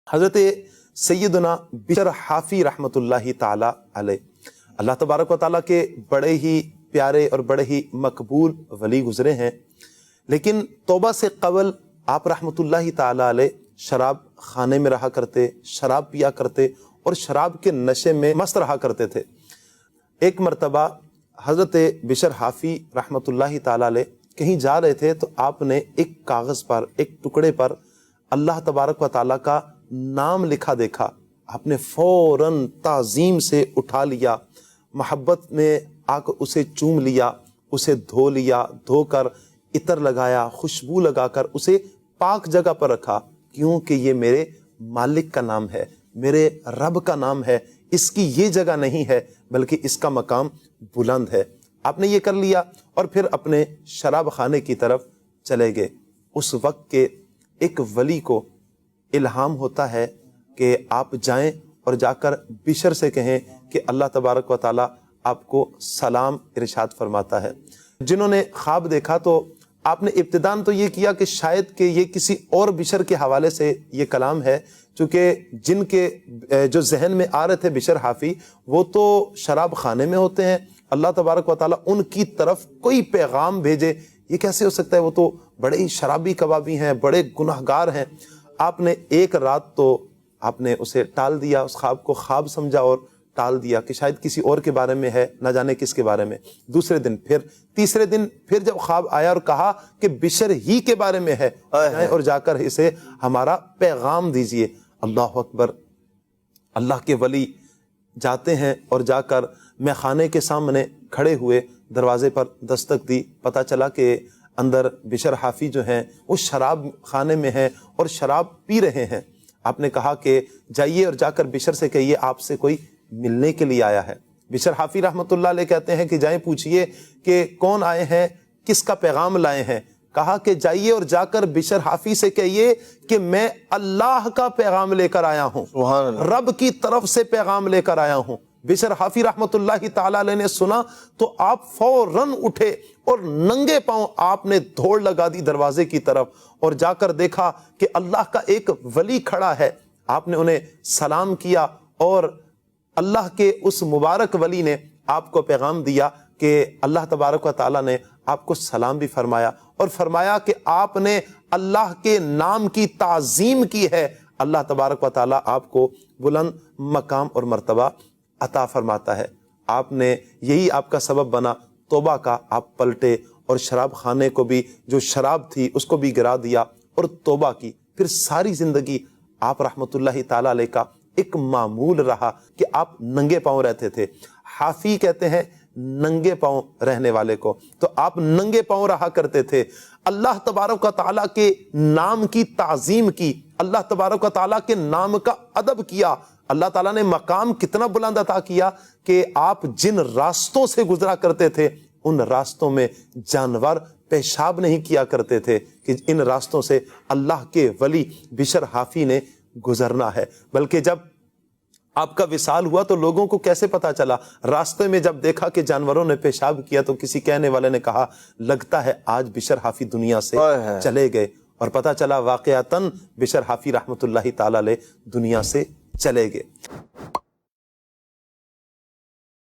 حضرت سیدنا بشر حافی رحمۃ اللہ تعالی علیہ اللہ تبارک و تعالیٰ کے بڑے ہی پیارے اور بڑے ہی مقبول ولی گزرے ہیں، لیکن توبہ سے قبل آپ رحمۃ اللہ تعالی علیہ شراب خانے میں رہا کرتے، شراب پیا کرتے اور شراب کے نشے میں مست رہا کرتے تھے۔ ایک مرتبہ حضرت بشر حافی رحمۃ اللہ تعالی علیہ کہیں جا رہے تھے تو آپ نے ایک کاغذ پر، ایک ٹکڑے پر اللہ تبارک و تعالیٰ کا نام لکھا دیکھا۔ آپ نے فوراً تعظیم سے اٹھا لیا، محبت میں آ کر اسے چوم لیا، اسے دھو لیا، دھو کر عطر لگایا، خوشبو لگا کر اسے پاک جگہ پر رکھا، کیونکہ یہ میرے مالک کا نام ہے، میرے رب کا نام ہے، اس کی یہ جگہ نہیں ہے بلکہ اس کا مقام بلند ہے۔ آپ نے یہ کر لیا اور پھر اپنے شراب خانے کی طرف چلے گئے۔ اس وقت کے ایک ولی کو الہام ہوتا ہے کہ آپ جائیں اور جا کر بشر سے کہیں کہ اللہ تبارک و تعالیٰ آپ کو سلام ارشاد فرماتا ہے۔ جنہوں نے خواب دیکھا تو آپ نے ابتداً تو یہ کیا کہ شاید کہ یہ کسی اور بشر کے حوالے سے یہ کلام ہے، چونکہ جن کے جو ذہن میں آ رہے تھے بشر حافی وہ تو شراب خانے میں ہوتے ہیں، اللہ تبارک و تعالیٰ ان کی طرف کوئی پیغام بھیجے یہ کیسے ہو سکتا ہے، وہ تو بڑے ہی شرابی کبابی ہیں، بڑے گناہگار ہیں۔ آپ نے ایک رات تو آپ نے اسے ٹال دیا، اس خواب کو خواب سمجھا اور ٹال دیا کہ شاید کسی اور کے بارے میں ہے، نہ جانے کس کے بارے میں۔ دوسرے دن پھر، تیسرے دن پھر جب خواب آیا اور کہا کہ بشر ہی کے بارے میں ہے، اور جا کر اسے ہمارا پیغام دیجئے۔ اللہ اکبر! اللہ کے ولی جاتے ہیں اور جا کر میں خانے کے سامنے کھڑے ہوئے، دروازے پر دستک دی، پتہ چلا کہ اندر بشر حافی جو ہیں وہ شراب خانے میں ہیں اور شراب پی رہے ہیں۔ آپ نے کہا کہ جائیے اور جا کر بشر سے کہیے آپ سے کوئی ملنے کے لیے آیا ہے۔ بشر حافی رحمۃ اللہ علیہ کہتے ہیں کہ جائیں پوچھئے کہ کون آئے ہیں، کس کا پیغام لائے ہیں۔ کہا کہ جائیے اور جا کر بشر حافی سے کہیے کہ میں اللہ کا پیغام لے کر آیا ہوں، سبحان اللہ، رب کی طرف سے پیغام لے کر آیا ہوں۔ بشر حافی رحمۃ اللہ تعالی علیہ نے سنا تو آپ فوراً اٹھے اور ننگے پاؤں آپ نے دوڑ لگا دی دروازے کی طرف، اور جا کر دیکھا کہ اللہ کا ایک ولی کھڑا ہے۔ آپ نے انہیں سلام کیا اور اللہ کے اس مبارک ولی نے آپ کو پیغام دیا کہ اللہ تبارک و تعالیٰ نے آپ کو سلام بھی فرمایا اور فرمایا کہ آپ نے اللہ کے نام کی تعظیم کی ہے، اللہ تبارک و تعالیٰ آپ کو بلند مقام اور مرتبہ عطا فرماتا ہے۔ آپ نے یہی آپ کا سبب بنا توبہ کا، آپ پلٹے اور شراب خانے کو بھی، جو شراب تھی اس کو بھی گرا دیا اور توبہ کی۔ پھر ساری زندگی آپ رحمۃ اللہ تعالی علیہ کا ایک معمول رہا کہ آپ ننگے پاؤں رہتے تھے۔ حافی کہتے ہیں ننگے پاؤں رہنے والے کو، تو آپ ننگے پاؤں رہا کرتے تھے، اللہ تبارک و تعالیٰ کے نام کی تعظیم کی، اللہ تبارک و تعالیٰ کے نام کا ادب کیا۔ اللہ تعالیٰ نے مقام کتنا بلند عطا کیا کہ آپ جن راستوں سے گزرا کرتے تھے ان راستوں میں جانور پیشاب نہیں کیا کرتے تھے کہ ان راستوں سے اللہ کے ولی بشر حافی نے گزرنا ہے۔ بلکہ جب آپ کا وصال ہوا تو لوگوں کو کیسے پتا چلا؟ راستے میں جب دیکھا کہ جانوروں نے پیشاب کیا تو کسی کہنے والے نے کہا لگتا ہے آج بشر حافی دنیا سے چلے گئے، اور پتا چلا واقعتاً بشر حافی رحمۃ اللہ تعالی علیہ دنیا سے چلے گئے۔